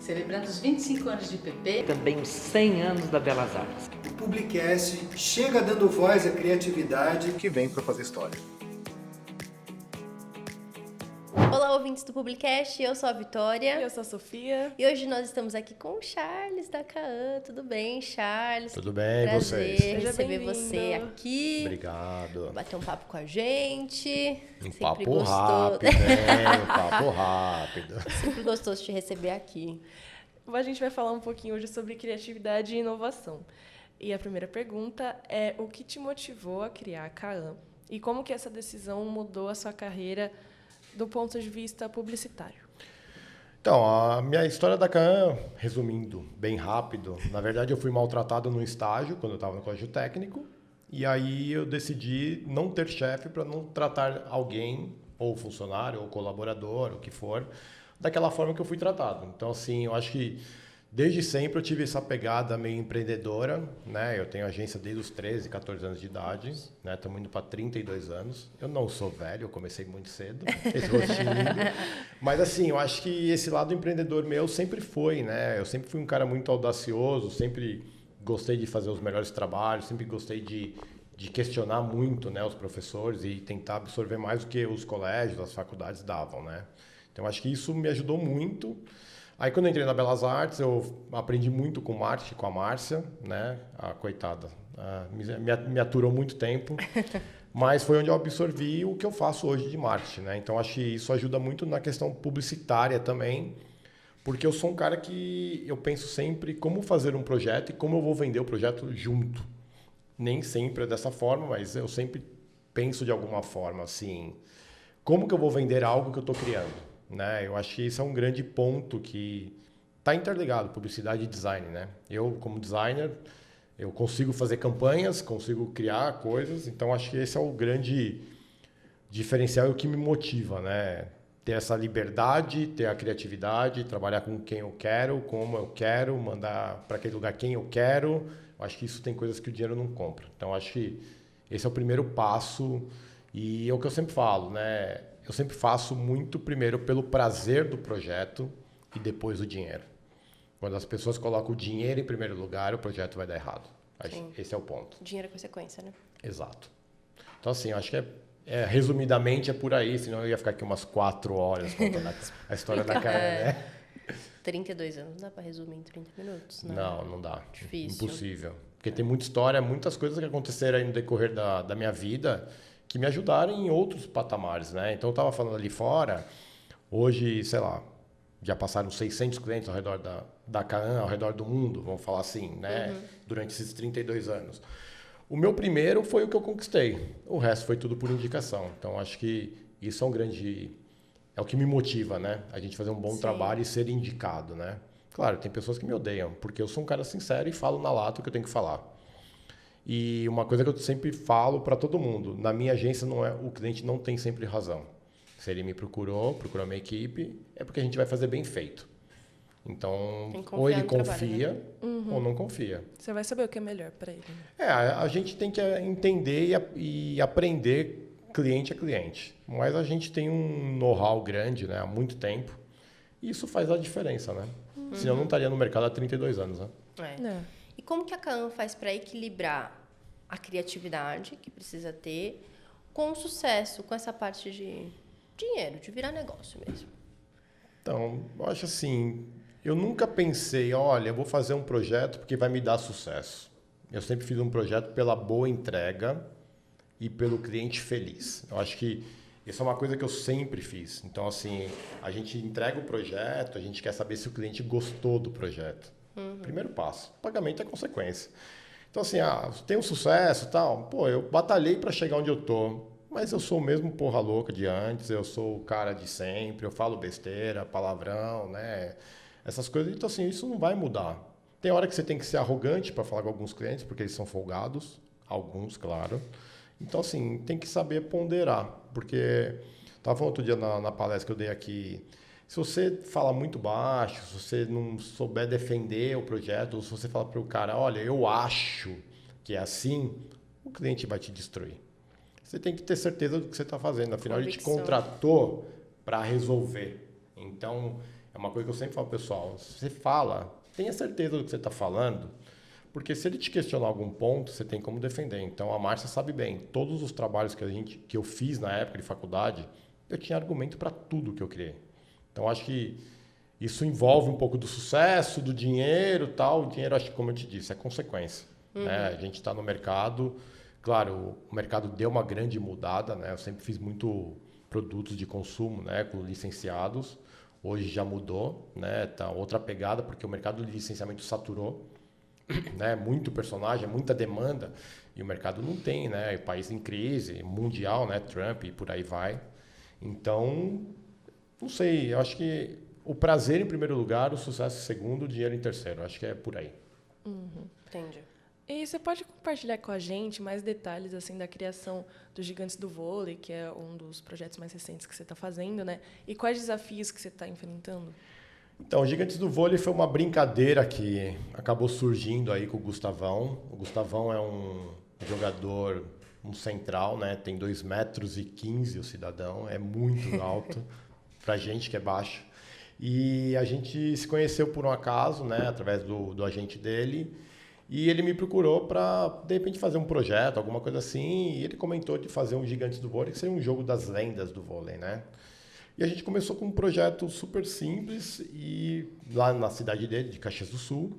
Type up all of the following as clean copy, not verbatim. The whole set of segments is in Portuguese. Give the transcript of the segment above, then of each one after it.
celebrando os 25 anos de PP. Também os 100 anos da Belas Artes. O Publicast chega dando voz à criatividade que vem para fazer história. Olá, ouvintes do Publicast, eu sou a Vitória. Eu sou a Sofia. E hoje nós estamos aqui com o Charles da Caam. Tudo bem, Charles? Tudo bem, prazer vocês? receber você aqui. Obrigado. Bater um papo com a gente. Um Sempre papo gostou. rápido, hein? Um papo rápido. Sempre gostoso te receber aqui. A gente vai falar um pouquinho hoje sobre criatividade e inovação. E a primeira pergunta é: o que te motivou a criar a Caam? E como que essa decisão mudou a sua carreira do ponto de vista publicitário? Então, a minha história da Caam, resumindo bem rápido, na verdade eu fui maltratado no estágio, quando eu estava no colégio técnico, e aí eu decidi não ter chefe para não tratar alguém, ou funcionário, ou colaborador, o que for, daquela forma que eu fui tratado. Então, assim, eu acho que desde sempre eu tive essa pegada meio empreendedora, né? Eu tenho agência desde os 13, 14 anos de idade, né? Estamos indo para 32 anos. Eu não sou velho, eu comecei muito cedo, esse rostinho lindo. Mas assim, eu acho que esse lado empreendedor meu sempre foi, né? Eu sempre fui um cara muito audacioso, sempre gostei de fazer os melhores trabalhos, sempre gostei de questionar muito, né, os professores e tentar absorver mais do que os colégios, as faculdades davam, né? Então, acho que isso me ajudou muito. Aí, quando eu entrei na Belas Artes, eu aprendi muito com marketing, com a Márcia, né? A coitada, me aturou muito tempo, mas foi onde eu absorvi o que eu faço hoje de marketing, né? Então, acho que isso ajuda muito na questão publicitária também, porque eu sou um cara que eu penso sempre como fazer um projeto e como eu vou vender o projeto junto. Nem sempre é dessa forma, mas eu sempre penso de alguma forma, assim, como que eu vou vender algo que eu estou criando? Né? Eu acho que isso é um grande ponto que está interligado, publicidade e design, né? Eu, como designer, eu consigo fazer campanhas, consigo criar coisas, então acho que esse é o grande diferencial e o que me motiva, né? Ter essa liberdade, ter a criatividade, trabalhar com quem eu quero, como eu quero, mandar para aquele lugar quem eu quero. Eu acho que isso tem coisas que o dinheiro não compra. Então acho que esse é o primeiro passo e é o que eu sempre falo, né? Eu sempre faço muito primeiro pelo prazer do projeto e depois o dinheiro. Quando as pessoas colocam o dinheiro em primeiro lugar, o projeto vai dar errado. Esse é o ponto. Dinheiro é consequência, né? Exato. Então, assim, eu acho que resumidamente é por aí, senão eu ia ficar aqui umas 4 horas contando a história da Caam, né? 32 anos, não dá para resumir em 30 minutos, né? Não dá. Difícil. Impossível. Porque tem muita história, muitas coisas que aconteceram aí no decorrer da minha vida que me ajudaram em outros patamares, né? Então, eu estava falando ali fora, hoje, sei lá, já passaram 600 clientes ao redor da Caam, ao redor do mundo, vamos falar assim, né? Uhum. Durante esses 32 anos. O meu primeiro foi o que eu conquistei. O resto foi tudo por indicação. Então, acho que isso é um grande... É o que me motiva, né? A gente fazer um bom trabalho e ser indicado, né? Claro, tem pessoas que me odeiam, porque eu sou um cara sincero e falo na lata o que eu tenho que falar. E uma coisa que eu sempre falo para todo mundo, na minha agência o cliente não tem sempre razão. Se ele me procurou a minha equipe, é porque a gente vai fazer bem feito. Então, ou ele confia, trabalho, né? ou não confia. Você vai saber o que é melhor para ele. A gente tem que entender e aprender cliente a cliente. Mas a gente tem um know-how grande, né, há muito tempo. E isso faz a diferença, né? Senão eu não estaria no mercado há 32 anos, né? E como que a Caam faz para equilibrar a criatividade que precisa ter com o sucesso, com essa parte de dinheiro, de virar negócio mesmo? Então, eu acho assim, eu nunca pensei, olha, eu vou fazer um projeto porque vai me dar sucesso. Eu sempre fiz um projeto pela boa entrega e pelo cliente feliz. Eu acho que isso é uma coisa que eu sempre fiz. Então, assim, a gente entrega o projeto, a gente quer saber se o cliente gostou do projeto. Primeiro passo. Pagamento é consequência. Então, assim, tem um sucesso e tal. Pô, eu batalhei para chegar onde eu tô. Mas eu sou o mesmo porra louca de antes. Eu sou o cara de sempre. Eu falo besteira, palavrão, né? Essas coisas. Então, assim, isso não vai mudar. Tem hora que você tem que ser arrogante para falar com alguns clientes, porque eles são folgados. Alguns, claro. Então, assim, tem que saber ponderar. Porque, estava falando outro dia na palestra que eu dei aqui, se você fala muito baixo, se você não souber defender o projeto, ou se você fala para o cara, olha, eu acho que é assim, o cliente vai te destruir. Você tem que ter certeza do que você está fazendo. Afinal, ele te contratou para resolver. Então, É uma coisa que eu sempre falo, pessoal, se você fala, tenha certeza do que você está falando, porque se ele te questionar algum ponto, você tem como defender. Então, a Márcia sabe bem, todos os trabalhos que eu fiz na época de faculdade, eu tinha argumento para tudo que eu criei. Então, acho que isso envolve um pouco do sucesso, do dinheiro, tal. O dinheiro, acho que, como eu te disse, é consequência. Né? A gente está no mercado, claro, o mercado deu uma grande mudada, né? Eu sempre fiz muito produtos de consumo, né, com licenciados. Hoje já mudou, né? Tá outra pegada, porque o mercado de licenciamento saturou, né? Muito personagem, muita demanda, e o mercado não tem, né? O país em crise, mundial, né? Trump e por aí vai. Então, não sei, eu acho que o prazer em primeiro lugar, o sucesso em segundo, o dinheiro em terceiro. Acho que é por aí. Entendi. E você pode compartilhar com a gente mais detalhes assim da criação dos Gigantes do Vôlei, que é um dos projetos mais recentes que você está fazendo, né? E quais desafios que você está enfrentando? Então, o Gigantes do Vôlei foi uma brincadeira que acabou surgindo aí com o Gustavão. O Gustavão é um jogador, um central, né? Tem 2,15 metros o cidadão, é muito alto pra gente que é baixo. E a gente se conheceu por um acaso, né? Através do agente dele. E ele me procurou para, de repente, fazer um projeto, alguma coisa assim. E ele comentou de fazer um Gigantes do Vôlei, que seria um jogo das lendas do vôlei, né? E a gente começou com um projeto super simples, e lá na cidade dele, de Caxias do Sul.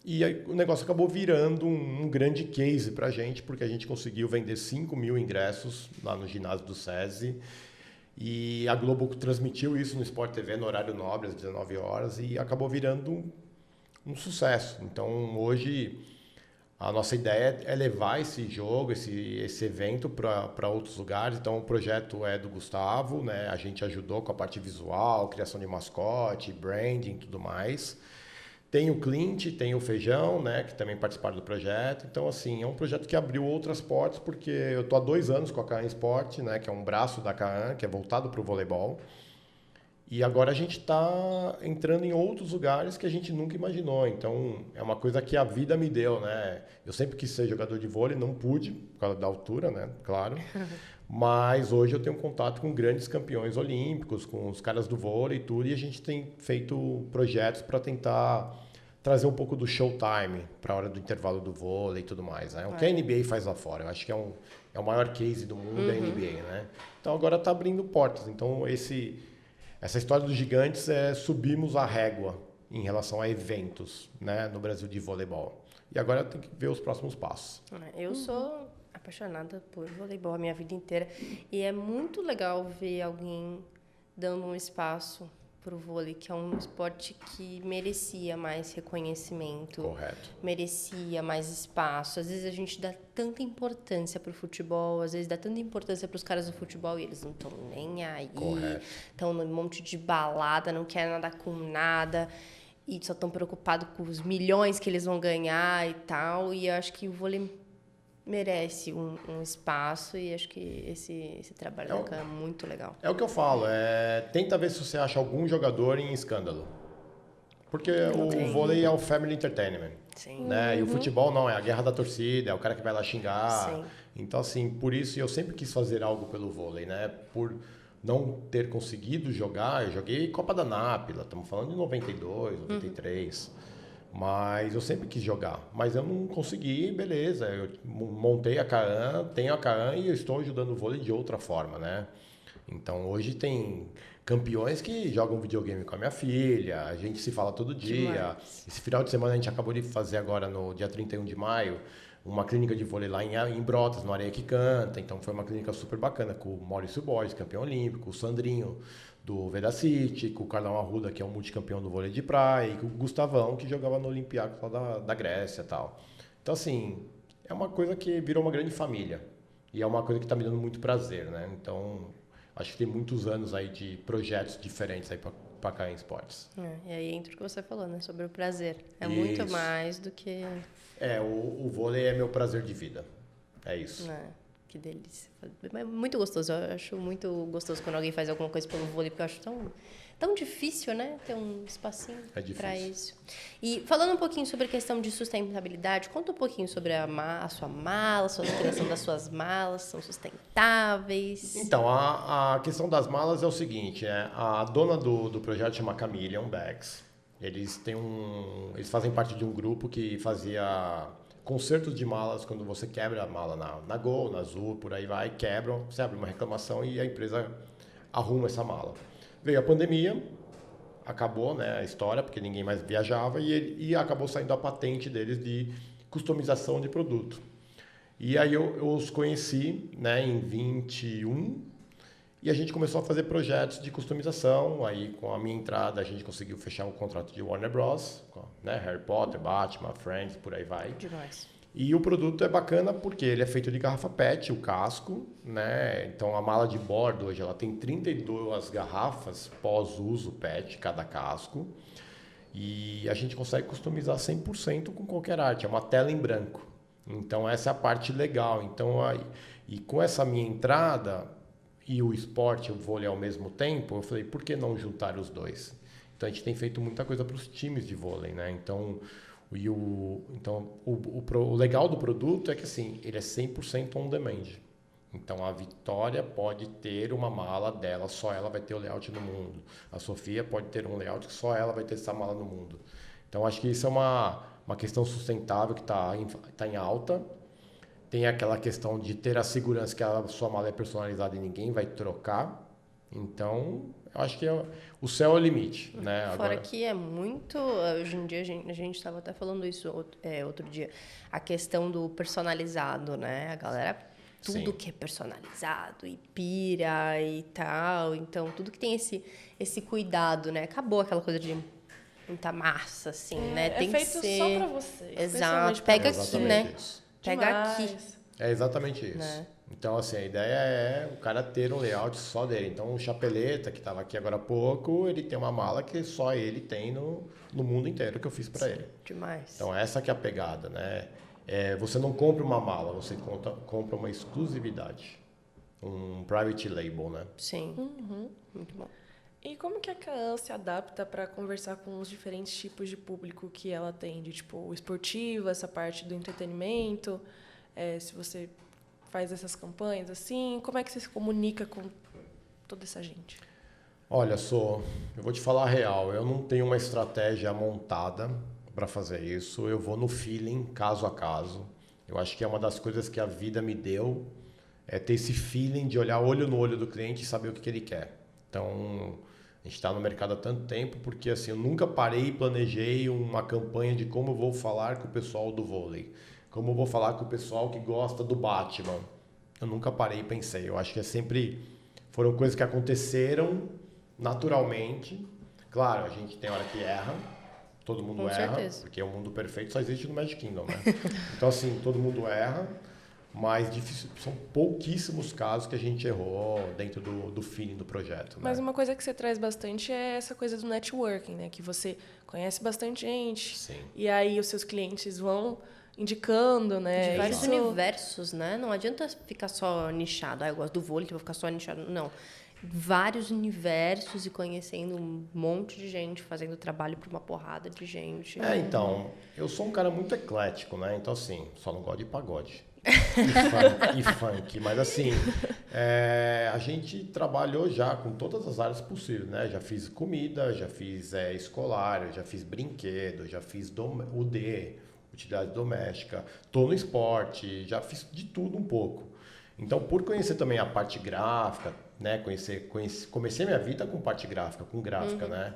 E aí o negócio acabou virando um grande case para a gente, porque a gente conseguiu vender 5.000 ingressos lá no ginásio do SESI. E a Globo transmitiu isso no Sport TV, no horário nobre, às 19 horas, e acabou virando um sucesso. Então, hoje, a nossa ideia é levar esse jogo, esse evento para outros lugares. Então, o projeto é do Gustavo, né? A gente ajudou com a parte visual, criação de mascote, branding e tudo mais. Tem o Clint, tem o Feijão, né? Que também participaram do projeto. Então, assim, é um projeto que abriu outras portas, porque eu estou há 2 anos com a Caan Sport, né? Que é um braço da Caan, que é voltado para o voleibol. E agora a gente está entrando em outros lugares que a gente nunca imaginou. Então, é uma coisa que a vida me deu, né? Eu sempre quis ser jogador de vôlei, não pude, por causa da altura, né? Claro. Mas hoje eu tenho contato com grandes campeões olímpicos, com os caras do vôlei e tudo, e a gente tem feito projetos para tentar trazer um pouco do showtime para a hora do intervalo do vôlei e tudo mais, né? O que a NBA faz lá fora. Eu acho que é o maior case do mundo, a NBA, né? Então, agora está abrindo portas. Então, essa história dos Gigantes subimos a régua em relação a eventos, né, no Brasil de voleibol. E agora tem que ver os próximos passos. Eu sou apaixonada por voleibol a minha vida inteira. E é muito legal ver alguém dando um espaço para o vôlei, que é um esporte que merecia mais reconhecimento. Correto. Merecia mais espaço. Às vezes a gente dá tanta importância para o futebol, às vezes dá tanta importância para os caras do futebol e eles não estão nem aí. Correto. Estão num monte de balada, não querem nada com nada e só estão preocupados com os milhões que eles vão ganhar e tal. E eu acho que o vôlei merece um espaço, e acho que esse trabalho da Caan é muito legal. É o que eu falo, tenta ver se você acha algum jogador em escândalo. Porque o vôlei é o family entertainment. Sim. Né? E o futebol não, é a guerra da torcida, é o cara que vai lá xingar. Sim. Então, assim, por isso eu sempre quis fazer algo pelo vôlei, né? Por não ter conseguido jogar, eu joguei Copa da Nápila, estamos falando de 92, 93. Mas eu sempre quis jogar, mas eu não consegui, beleza. Eu montei a Caan, tenho a Caan e eu estou ajudando o vôlei de outra forma, né? Então, hoje tem campeões que jogam videogame com a minha filha, a gente se fala todo dia. Demais. Esse final de semana a gente acabou de fazer agora, no dia 31 de maio, uma clínica de vôlei lá em Brotas, no Areia que Canta. Então, foi uma clínica super bacana com o Maurício Borges, campeão olímpico, o Sandrinho, do Vedacity, com o Carlão Arruda, que é um multicampeão do vôlei de praia, e com o Gustavão, que jogava no Olympiacos lá da Grécia e tal. Então, assim, é uma coisa que virou uma grande família. E é uma coisa que está me dando muito prazer, né? Então, acho que tem muitos anos aí de projetos diferentes aí para Caan Esportes. E aí entra o que você falou, né? Sobre o prazer. É muito mais do que... O vôlei é meu prazer de vida. É isso. Que delícia. É muito gostoso. Eu acho muito gostoso quando alguém faz alguma coisa pelo vôlei, porque eu acho tão difícil, né? Ter um espacinho para isso. E falando um pouquinho sobre a questão de sustentabilidade, conta um pouquinho sobre a sua mala, a criação das suas malas, são sustentáveis? Então, a questão das malas é o seguinte, a dona do projeto chama Chameleon Bags. Eles fazem parte de um grupo que fazia consertos de malas. Quando você quebra a mala na Gol, na Azul, por aí vai, quebram, você abre uma reclamação e a empresa arruma essa mala. Veio a pandemia, acabou, né, a história, porque ninguém mais viajava, e acabou saindo a patente deles de customização de produto. E aí eu os conheci, né, em 21, e a gente começou a fazer projetos de customização. Aí, com a minha entrada, a gente conseguiu fechar um contrato de Warner Bros., né, Harry Potter, Batman, Friends, por aí vai. Demais. E o produto é bacana porque ele é feito de garrafa PET, o casco, né? Então a mala de bordo hoje ela tem 32 garrafas pós-uso PET, cada casco. E a gente consegue customizar 100% com qualquer arte, é uma tela em branco. Então essa é a parte legal. Então, e com essa minha entrada e o esporte e o vôlei ao mesmo tempo, eu falei, por que não juntar os dois? Então a gente tem feito muita coisa para os times de vôlei, né? Então o legal do produto é que assim, ele é 100% on demand. Então a Vitória pode ter uma mala dela, só ela vai ter o layout no mundo. A Sofia pode ter um layout que só ela vai ter essa mala no mundo. Então acho que isso é uma questão sustentável que está em alta. Tem aquela questão de ter a segurança que a sua mala é personalizada e ninguém vai trocar. Então, eu acho que o céu é o limite, né? Fora que é muito... Hoje em dia, a gente estava até falando isso outro dia. A questão do personalizado, né? A galera, tudo que é personalizado e pira e tal. Então, tudo que tem esse cuidado, né? Acabou aquela coisa de muita massa, assim, né? Tem feito que ser... só pra você. Exato. Pega aqui, né? Isso. Pega aqui. É exatamente isso. Né? Então, assim, a ideia é o cara ter um layout só dele. Então, o Chapeleta, que estava aqui agora há pouco, ele tem uma mala que só ele tem no mundo inteiro, que eu fiz para ele. Demais. Então, essa que é a pegada, né? Você não compra uma mala, você compra uma exclusividade. Um private label, né? Sim. Muito bom. E como que a Kaan se adapta para conversar com os diferentes tipos de público que ela atende? Tipo, o esportivo, essa parte do entretenimento, se você faz essas campanhas assim, como é que você se comunica com toda essa gente? Olha, eu vou te falar a real, eu não tenho uma estratégia montada para fazer isso, eu vou no feeling, caso a caso. Eu acho que é uma das coisas que a vida me deu, é ter esse feeling de olhar olho no olho do cliente e saber o que ele quer. Então, a gente está no mercado há tanto tempo porque assim, eu nunca parei e planejei uma campanha de como eu vou falar com o pessoal do vôlei, como eu vou falar com o pessoal que gosta do Batman. Eu nunca parei e pensei. Eu acho que foram coisas que aconteceram naturalmente. Claro, a gente tem hora que erra, todo mundo erra, certeza. porque o mundo perfeito só existe no Magic Kingdom, né? Então assim, todo mundo erra. Mas são pouquíssimos casos que a gente errou dentro do feeling do projeto. Né? Mas uma coisa que você traz bastante é essa coisa do networking, né? Que você conhece bastante gente. Sim. E aí os seus clientes vão indicando, né? De vários Isso... universos, né? Não adianta ficar só nichado. Eu gosto do vôlei, que eu vou ficar só nichado. Não. Vários universos e conhecendo um monte de gente, fazendo trabalho para uma porrada de gente. Então, eu sou um cara muito eclético, né? Então, assim, só não gosto de pagode. e funk, mas assim, a gente trabalhou já com todas as áreas possíveis, né? Já fiz comida, já fiz escolar, já fiz brinquedo, já fiz UD, utilidade doméstica, tô no esporte, já fiz de tudo um pouco. Então, por conhecer também a parte gráfica, né? Comecei minha vida com parte gráfica, com gráfica, né?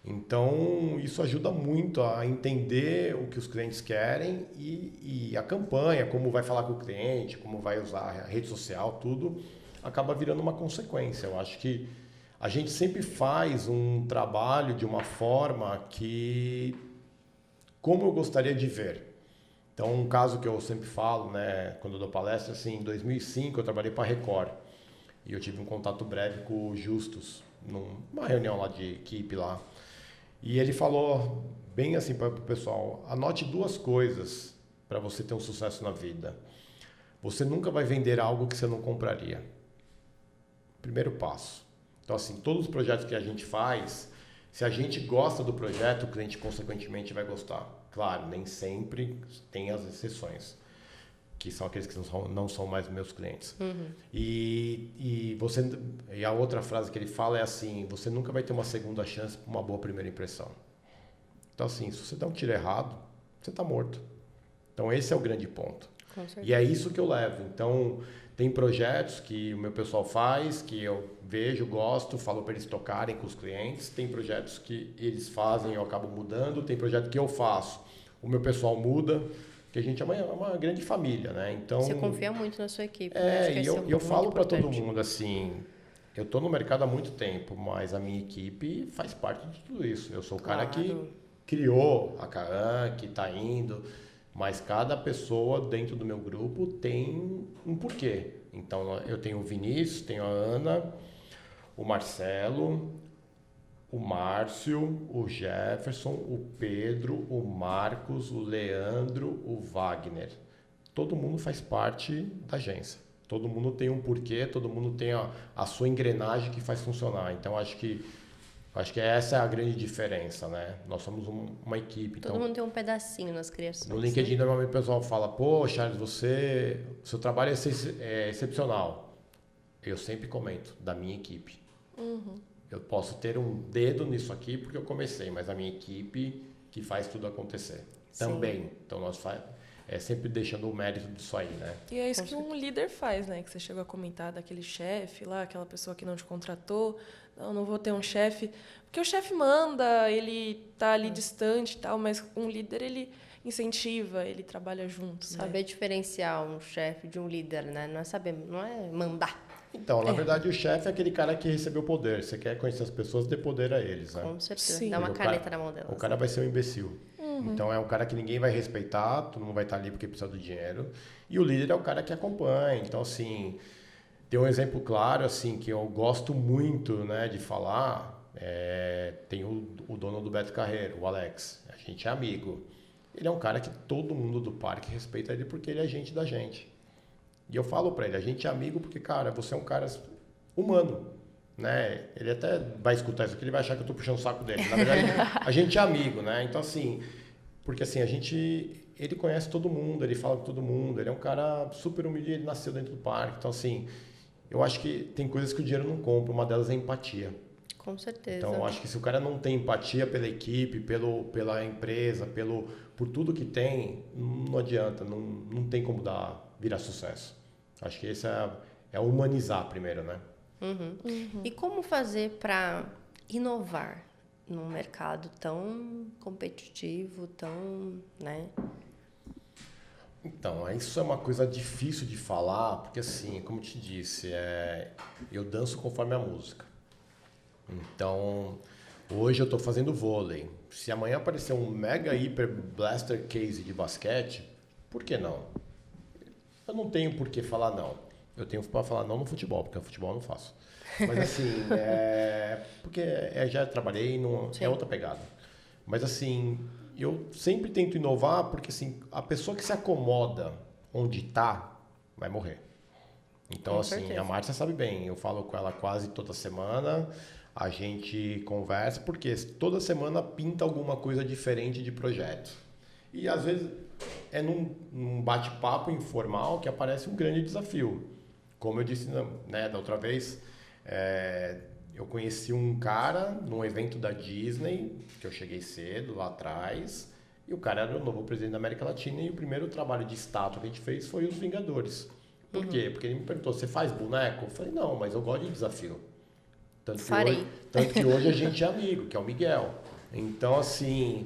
Então, isso ajuda muito a entender o que os clientes querem e a campanha, como vai falar com o cliente, como vai usar a rede social, tudo, acaba virando uma consequência. Eu acho que a gente sempre faz um trabalho de uma forma que, como eu gostaria de ver. Então, um caso que eu sempre falo, né, quando eu dou palestra, assim, em 2005 eu trabalhei para a Record e eu tive um contato breve com o Justus, numa reunião lá de equipe lá. E ele falou bem assim para o pessoal, anote 2 coisas para você ter um sucesso na vida. você nunca vai vender algo que você não compraria. Primeiro passo. Então, assim, todos os projetos que a gente faz, se a gente gosta do projeto, o cliente consequentemente vai gostar. Claro, nem sempre, tem as exceções, que são aqueles que não são mais meus clientes. E a outra frase que ele fala é assim, você nunca vai ter uma segunda chance por uma boa primeira impressão. Então, assim, se você dá um tiro errado, você está morto. Então, esse é o grande ponto. E é isso que eu levo. Então, tem projetos que o meu pessoal faz, que eu vejo, gosto, falo para eles tocarem com os clientes. Tem projetos que eles fazem e eu acabo mudando. Tem projeto que eu faço, o meu pessoal muda. Porque a gente é uma grande família, né? Então, você confia muito na sua equipe. E eu falo para todo mundo assim, eu estou no mercado há muito tempo, mas a minha equipe faz parte de tudo isso. Eu sou o cara que criou a Kaan, que está indo, mas cada pessoa dentro do meu grupo tem um porquê. Então, eu tenho o Vinícius, tenho a Ana, o Marcelo, o Márcio, o Jefferson, o Pedro, o Marcos, o Leandro, o Wagner. Todo mundo faz parte da agência. Todo mundo tem um porquê, todo mundo tem a sua engrenagem que faz funcionar. Então, acho que essa é a grande diferença, né? Nós somos uma equipe. Todo mundo tem um pedacinho nas criações. No LinkedIn, normalmente o pessoal fala, pô, Charles, seu trabalho é excepcional. Eu sempre comento, da minha equipe. Eu posso ter um dedo nisso aqui porque eu comecei, mas a minha equipe que faz tudo acontecer. Também. Então, nós sempre deixando o mérito disso aí, né? E é isso que um líder faz, né? Que você chegou a comentar daquele chefe lá, aquela pessoa que não te contratou. Não vou ter um chefe. Porque o chefe manda, ele tá ali distante e tal, mas um líder, ele incentiva, ele trabalha junto. Saber diferenciar um chefe de um líder, né? Não é mandar. Então, na verdade, o chefe é aquele cara que recebeu poder. Você quer conhecer as pessoas, dê poder a eles, né? Com certeza. Sim. Dá uma caneta na mão delas. O cara vai ser um imbecil. Então, é um cara que ninguém vai respeitar, todo mundo vai estar ali porque precisa do dinheiro. E o líder é o cara que acompanha. Então, assim, tem um exemplo claro, assim, que eu gosto muito, né, de falar. Tem o dono do Beto Carreiro, o Alex. A gente é amigo. Ele é um cara que todo mundo do parque respeita ele porque ele é gente da gente. E eu falo pra ele, a gente é amigo porque, cara, você é um cara humano, né? Ele até vai escutar isso aqui, ele vai achar que eu tô puxando o saco dele. Na verdade, a gente é amigo, né? Então, assim, porque assim, ele conhece todo mundo, ele fala com todo mundo, ele é um cara super humilde, ele nasceu dentro do parque. Então, assim, eu acho que tem coisas que o dinheiro não compra, uma delas é empatia. Com certeza. Então, eu acho que se o cara não tem empatia pela equipe, pela empresa, por tudo que tem, não adianta, não tem como virar sucesso. Acho que esse é humanizar primeiro, né? E como fazer para inovar num mercado tão competitivo, tão, né? Então, isso é uma coisa difícil de falar, porque assim, como eu te disse, eu danço conforme a música. Então, hoje eu estou fazendo vôlei. Se amanhã aparecer um mega hiper blaster case de basquete, por que não? Eu não tenho por que falar não. Eu tenho para falar não no futebol, porque no futebol eu não faço. Mas assim, porque já trabalhei, é outra pegada. Mas assim, eu sempre tento inovar, porque assim, a pessoa que se acomoda onde está, vai morrer. Então, Com assim, certeza. a Márcia sabe bem, eu falo com ela quase toda semana, a gente conversa, porque toda semana pinta alguma coisa diferente de projeto. E às vezes é num bate-papo informal que aparece um grande desafio. Como eu disse, né, da outra vez, eu conheci um cara num evento da Disney, que eu cheguei cedo lá atrás, e o cara era o novo presidente da América Latina, e o primeiro trabalho de estátua que a gente fez foi os Vingadores. Por quê? Porque ele me perguntou, você faz boneco? Eu falei, não, mas eu gosto de desafio. Tanto que hoje a gente é amigo, que é o Miguel. Então, assim,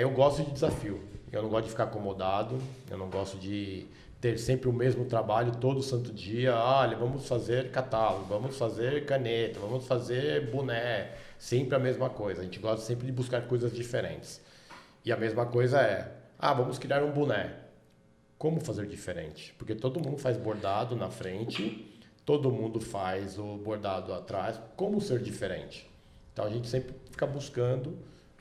eu gosto de desafio. Eu não gosto de ficar acomodado, eu não gosto de ter sempre o mesmo trabalho todo santo dia. Olha, vamos fazer catálogo, vamos fazer caneta, vamos fazer boné. Sempre a mesma coisa. A gente gosta sempre de buscar coisas diferentes. E a mesma coisa vamos criar um boné. Como fazer diferente? Porque todo mundo faz bordado na frente, todo mundo faz o bordado atrás. Como ser diferente? Então a gente sempre fica buscando,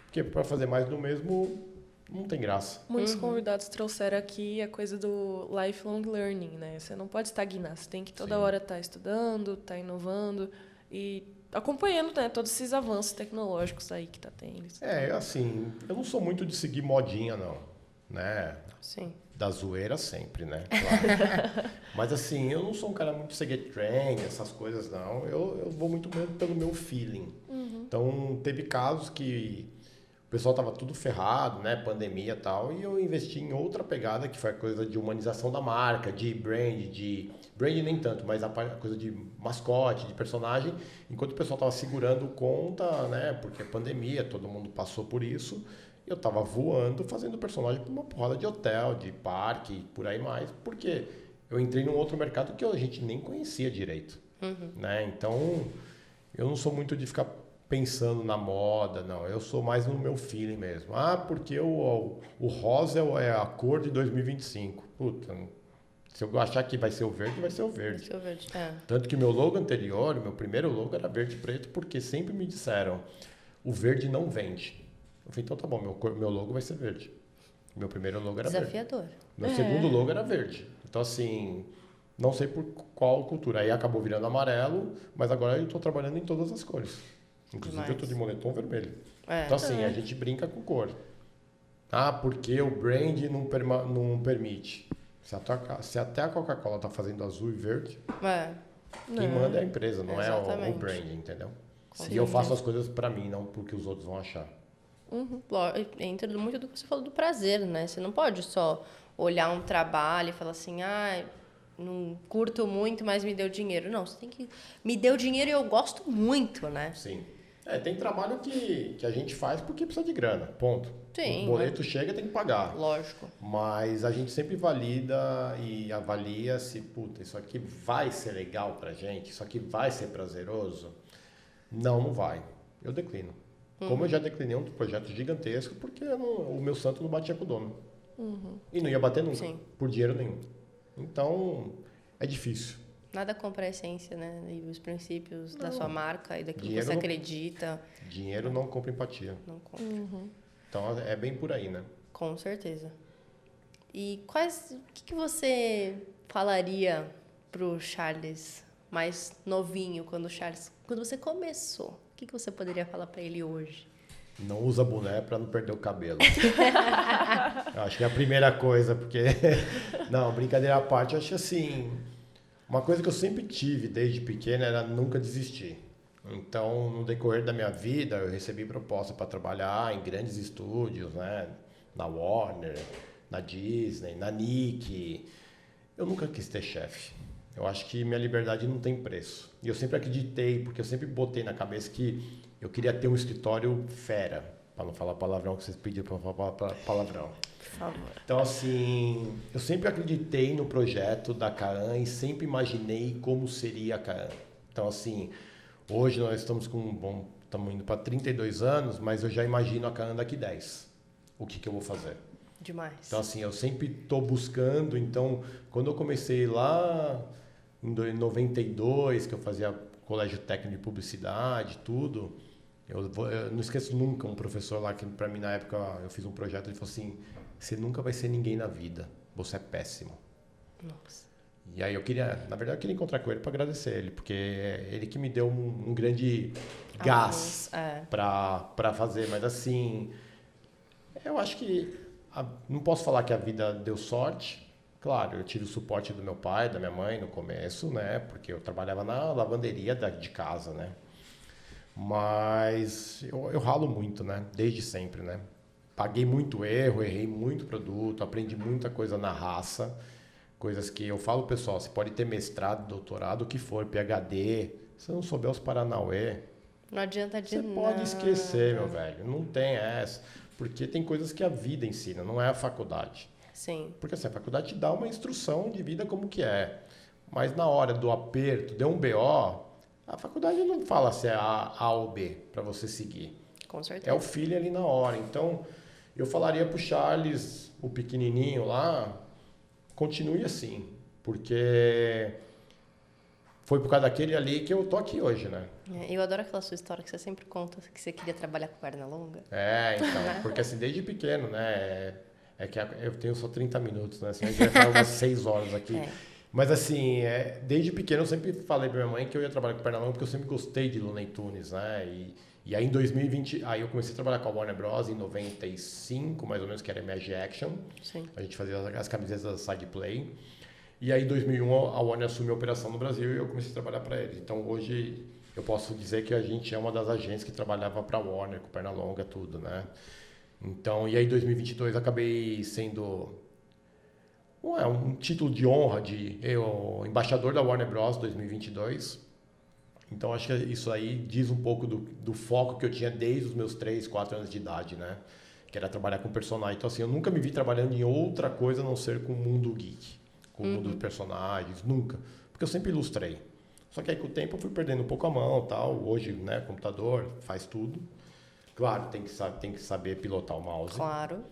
porque para fazer mais do mesmo não tem graça. Muitos convidados trouxeram aqui a coisa do lifelong learning, né? Você não pode estagnar, você tem que toda Sim. hora estar estudando, estar inovando e acompanhando, né, todos esses avanços tecnológicos aí que tá tendo. Assim, eu não sou muito de seguir modinha, não, né? Sim. Da zoeira sempre, né? Claro. Mas assim, eu não sou um cara muito de seguir trend, essas coisas, não. Eu vou muito mesmo pelo meu feeling. Então, teve casos que o pessoal tava tudo ferrado, né? Pandemia e tal, e eu investi em outra pegada, que foi a coisa de humanização da marca, de brand nem tanto, mas a coisa de mascote, de personagem, enquanto o pessoal tava segurando conta, né? Porque é pandemia, todo mundo passou por isso. Eu tava voando, fazendo personagem para uma porrada de hotel, de parque, por aí mais, porque eu entrei num outro mercado que a gente nem conhecia direito, né? Então, eu não sou muito de ficar pensando na moda, não. Eu sou mais no meu feeling mesmo. Porque o rosa é a cor de 2025. Puta, se eu achar que vai ser o verde, vai ser o verde. Deixa eu ver. É. Tanto que meu logo anterior, meu primeiro logo era verde e preto, porque sempre me disseram, o verde não vende. Eu falei, então tá bom, meu logo vai ser verde. Meu primeiro logo era Desafiador. verde. Meu segundo logo era verde. Então, assim, não sei por qual cultura. Aí acabou virando amarelo, mas agora eu estou trabalhando em todas as cores. Inclusive, Demais. eu estou de moletom vermelho. É. Então, assim, a gente brinca com cor. Porque o brand não permite. Se até a Coca-Cola está fazendo azul e verde, É. quem manda é a empresa, não é o Exatamente. brand, entendeu? Com E eu faço as coisas para mim, não porque os outros vão achar. Entra muito do que você falou do prazer, né? Você não pode só olhar um trabalho e falar assim, não curto muito, mas me deu dinheiro. Não, você tem que... Me deu dinheiro e eu gosto muito, né? Sim. Tem trabalho que a gente faz porque precisa de grana, ponto. Sim, O boleto chega, tem que pagar. Lógico. Mas a gente sempre valida e avalia se, isso aqui vai ser legal pra gente, isso aqui vai ser prazeroso. Não vai. Eu declino. Como eu já declinei um projeto gigantesco, porque o meu santo não batia com o dono. E não ia bater nunca, Sim. por dinheiro nenhum. Então, é difícil. Nada compra a essência, né? E os princípios da sua marca e daquilo que Dinheiro você não- acredita. Dinheiro não compra empatia. Não compra. Então, é bem por aí, né? Com certeza. E o que você falaria pro Charles mais novinho, quando você começou? O que você poderia falar para ele hoje? Não usa boné para não perder o cabelo. Eu acho que é a primeira coisa, porque... Não, brincadeira à parte, eu acho assim... Uma coisa que eu sempre tive desde pequeno era nunca desistir. Então, no decorrer da minha vida, eu recebi proposta para trabalhar em grandes estúdios, né? Na Warner, na Disney, na Nick. Eu nunca quis ter chefe. Eu acho que minha liberdade não tem preço. E eu sempre acreditei, porque eu sempre botei na cabeça que eu queria ter um escritório fera. Para não falar palavrão, que vocês pediram para não falar palavrão. Por favor. Então, assim, eu sempre acreditei no projeto da Kaan e sempre imaginei como seria a Kaan. Então, assim, hoje nós estamos estamos indo para 32 anos, mas eu já imagino a Kaan daqui 10. O que eu vou fazer? Demais. Então, assim, eu sempre estou buscando. Então, quando eu comecei lá em 92, que eu fazia colégio técnico de publicidade, tudo, eu não esqueço nunca um professor lá que, para mim, na época, eu fiz um projeto, ele falou assim, você nunca vai ser ninguém na vida, você é péssimo. Nossa. E aí na verdade, eu queria encontrar com ele para agradecer ele, porque é ele que me deu um grande gás para fazer. Mas assim, eu acho que não posso falar que a vida deu sorte. Claro, eu tive o suporte do meu pai, da minha mãe no começo, né? Porque eu trabalhava na lavanderia de casa, né? Mas eu ralo muito, né? Desde sempre, né? Paguei muito erro, errei muito produto, aprendi muita coisa na raça. Coisas que eu falo, pessoal, você pode ter mestrado, doutorado, o que for, PhD. Se não souber os Paranauê, Não adianta de você nada. pode esquecer, meu velho. Não tem essa. Porque tem coisas que a vida ensina, não é a faculdade. Sim. Porque assim, a faculdade te dá uma instrução de vida como que é. Mas na hora do aperto, deu um BO, a faculdade não fala se é A ou B para você seguir. Com certeza. É o filho ali na hora. Então, eu falaria pro Charles, o pequenininho lá, continue assim. Porque foi por causa daquele ali que eu tô aqui hoje, né? Eu adoro aquela sua história que você sempre conta, que você queria trabalhar com perna longa. Então, porque assim, desde pequeno, né? É que eu tenho só 30 minutos, né? Assim, a gente vai falar umas 6 horas aqui. Mas assim, desde pequeno eu sempre falei pra minha mãe que eu ia trabalhar com perna longa porque eu sempre gostei de Looney Tunes, né? E aí em 2020, aí eu comecei a trabalhar com a Warner Bros. Em 95, mais ou menos, que era Image Action. Sim. A gente fazia as camisetas da Side Play. E aí em 2001 a Warner assumiu a operação no Brasil e eu comecei a trabalhar para eles. Então hoje eu posso dizer que a gente é uma das agências que trabalhava para a Warner, com perna longa, tudo, né? Então, e aí em 2022 acabei sendo um título de honra de embaixador da Warner Bros. 2022. Então acho que isso aí diz um pouco do foco que eu tinha desde os meus 3, 4 anos de idade, né? Que era trabalhar com personagem. Então assim, eu nunca me vi trabalhando em outra coisa a não ser com o mundo geek, com o mundo dos personagens, nunca. Porque eu sempre ilustrei. Só que aí com o tempo eu fui perdendo um pouco a mão, tal. Hoje, né, computador, faz tudo. Claro, tem que saber pilotar o mouse. Claro.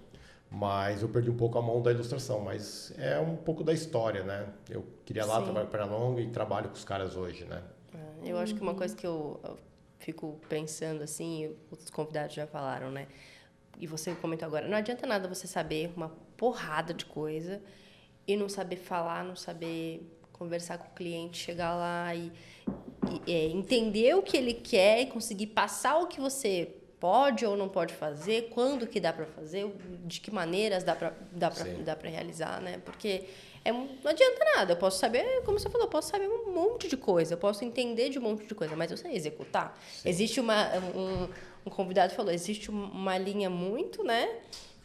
Mas eu perdi um pouco a mão da ilustração, mas é um pouco da história, né? Eu queria lá trabalhar perna longa e trabalho com os caras hoje, né? Eu acho que uma coisa que eu fico pensando assim, os convidados já falaram, né? E você comentou agora, não adianta nada você saber uma porrada de coisa e não saber falar, não saber conversar com o cliente, chegar lá e entender o que ele quer e conseguir passar o que você pode ou não pode fazer, quando que dá para fazer, de que maneiras dá para realizar, né? Porque não adianta nada, eu posso saber, como você falou, eu posso saber um monte de coisa, eu posso entender de um monte de coisa, mas eu sei executar. Sim. Existe um convidado falou, existe uma linha muito, né,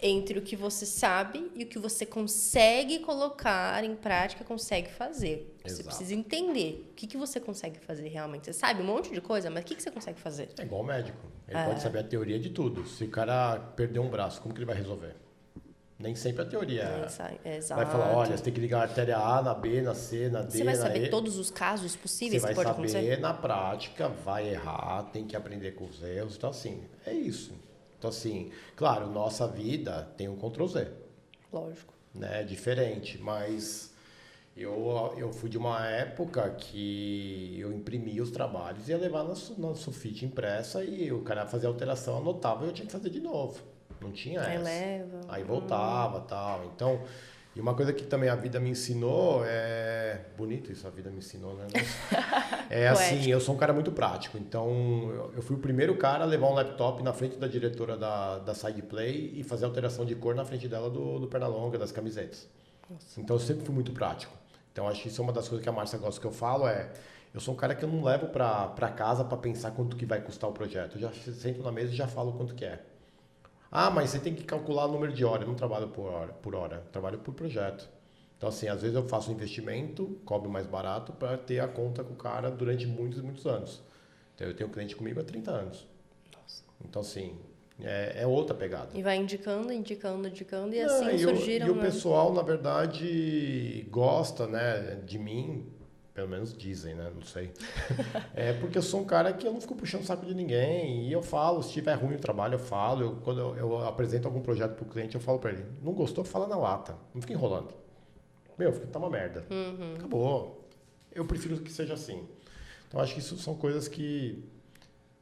entre o que você sabe e o que você consegue colocar em prática, consegue fazer. Exato. Você precisa entender o que você consegue fazer realmente. Você sabe um monte de coisa, mas o que você consegue fazer? É igual o médico. Ele pode saber a teoria de tudo. Se o cara perder um braço, como que ele vai resolver? Nem sempre a teoria vai falar, olha, você tem que ligar a artéria A na B, na C, na D, você vai saber todos os casos possíveis que pode acontecer? Você vai saber na prática, vai errar, tem que aprender com os erros. Então, assim, é isso. Então, assim, claro, nossa vida tem um Ctrl+Z. Lógico. Né? Diferente, mas eu fui de uma época que eu imprimia os trabalhos e ia levar na sulfite impressa e o cara fazia alteração, anotava e eu tinha que fazer de novo. Não tinha essa. Aí voltava, tal. Então, e uma coisa que também a vida me ensinou bonito isso, a vida me ensinou, né? Assim, eu sou um cara muito prático. Então, eu fui o primeiro cara a levar um laptop na frente da diretora da Side Play e fazer alteração de cor na frente dela do Pernalonga, das camisetas. Nossa. Então, eu sempre fui muito prático. Então, acho que isso é uma das coisas que a Márcia gosta que eu falo, eu sou um cara que eu não levo pra casa pra pensar quanto que vai custar o projeto. Eu já sento na mesa e já falo quanto que é. Ah, mas você tem que calcular o número de horas. Eu não trabalho por hora, eu trabalho por projeto. Então, assim, às vezes eu faço um investimento, cobro mais barato para ter a conta com o cara durante muitos e muitos anos. Então, eu tenho um cliente comigo há 30 anos. Nossa. Então, assim, é outra pegada. E vai indicando e assim surgiram... E o pessoal, na verdade, gosta, né, de mim. Pelo menos dizem, né? Não sei. Porque eu sou um cara que eu não fico puxando o saco de ninguém. E eu falo, se estiver ruim o trabalho, eu falo. Quando eu apresento algum projeto pro cliente, eu falo para ele. Não gostou? Fala na lata. Não fica enrolando. Tá uma merda. Uhum. Acabou. Eu prefiro que seja assim. Então, acho que isso são coisas que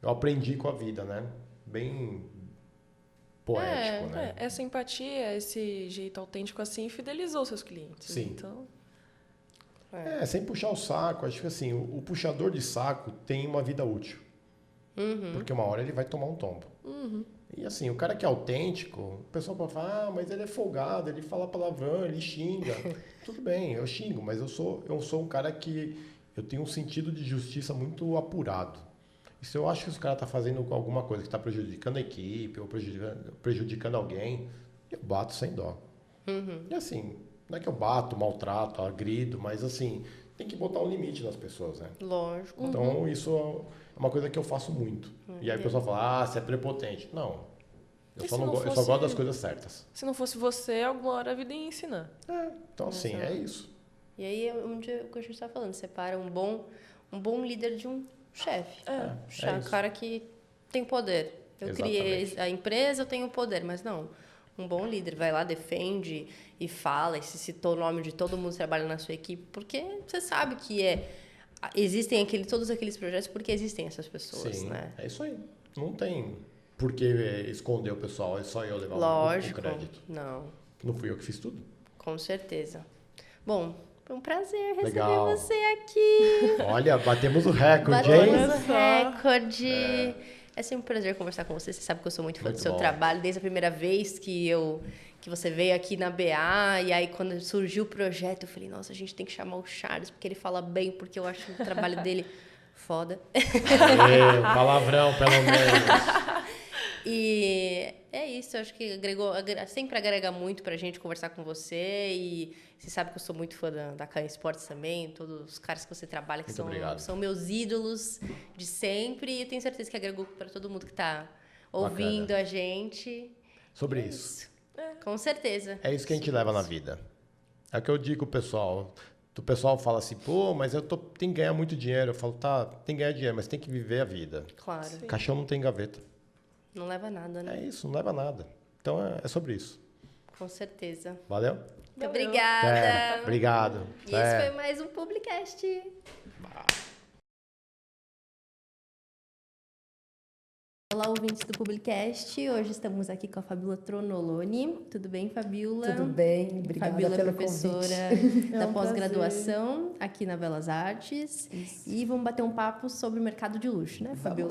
eu aprendi com a vida, né? Bem poético, né? Essa empatia, esse jeito autêntico assim, fidelizou seus clientes. Sim. Então... sem puxar o saco. Acho que assim, o puxador de saco tem uma vida útil. Uhum. Porque uma hora ele vai tomar um tombo. Uhum. E assim, o cara que é autêntico, o pessoal pode falar, mas ele é folgado, ele fala palavrão, ele xinga. Tudo bem, eu xingo, mas eu sou um cara que eu tenho um sentido de justiça muito apurado. E se eu acho que o cara está fazendo alguma coisa que está prejudicando a equipe ou prejudicando alguém, eu bato sem dó. Uhum. E assim... Não é que eu bato, maltrato, agrido, mas assim, tem que botar um limite nas pessoas, né? Lógico. Então, isso é uma coisa que eu faço muito. E aí o pessoal fala, você é prepotente. Não. Eu só gosto das coisas certas. Se não fosse você, alguma hora a vida ia ensinar. Então, assim, é isso. E aí, o que a gente está falando, separa um bom líder de um chefe. Um cara que tem poder. Eu criei a empresa, eu tenho poder, mas não. Um bom líder vai lá, defende e fala, e se citou o nome de todo mundo que trabalha na sua equipe, porque você sabe que existem todos aqueles projetos porque existem essas pessoas, Sim, né? é isso aí. Não tem por que esconder o pessoal, é só eu levar Lógico. o crédito. Não, Não fui eu que fiz tudo. com certeza. Bom, foi um prazer receber Legal. você aqui. Olha, batemos o recorde, hein? Batemos o só. recorde. É sempre um prazer conversar com você. Você sabe que eu sou muito fã Muito do seu bom. trabalho, desde a primeira vez que você veio aqui na BA, e aí quando surgiu o projeto, eu falei, nossa, a gente tem que chamar o Charles, porque ele fala bem, porque eu acho o trabalho dele foda. Palavrão, pelo menos. E é isso, eu acho que sempre agrega muito pra gente conversar com você, e você sabe que eu sou muito fã da Can Esportes também, todos os caras que você trabalha, que Muito obrigado. são meus ídolos de sempre, e eu tenho certeza que agregou para todo mundo que tá ouvindo a gente. Sobre isso. Com certeza. É isso que a gente leva na vida. É o que eu digo pro pessoal. O pessoal fala assim, pô, mas tenho que ganhar muito dinheiro. Eu falo, tá, tem que ganhar dinheiro, mas tem que viver a vida. Claro. Caixão não tem gaveta. Não leva nada, né? É isso, não leva a nada. Então é sobre isso. Com certeza. Valeu? Muito obrigada. Obrigado. E esse foi mais um Publicast. Olá, ouvintes do Publicast. Hoje estamos aqui com a Fabiola Tronoloni. Tudo bem, Fabiola? Tudo bem, obrigada Fabiola é pelo professora convite. da um pós-graduação aqui na Belas Artes. Isso. E vamos bater um papo sobre o mercado de luxo, né, Fabiola?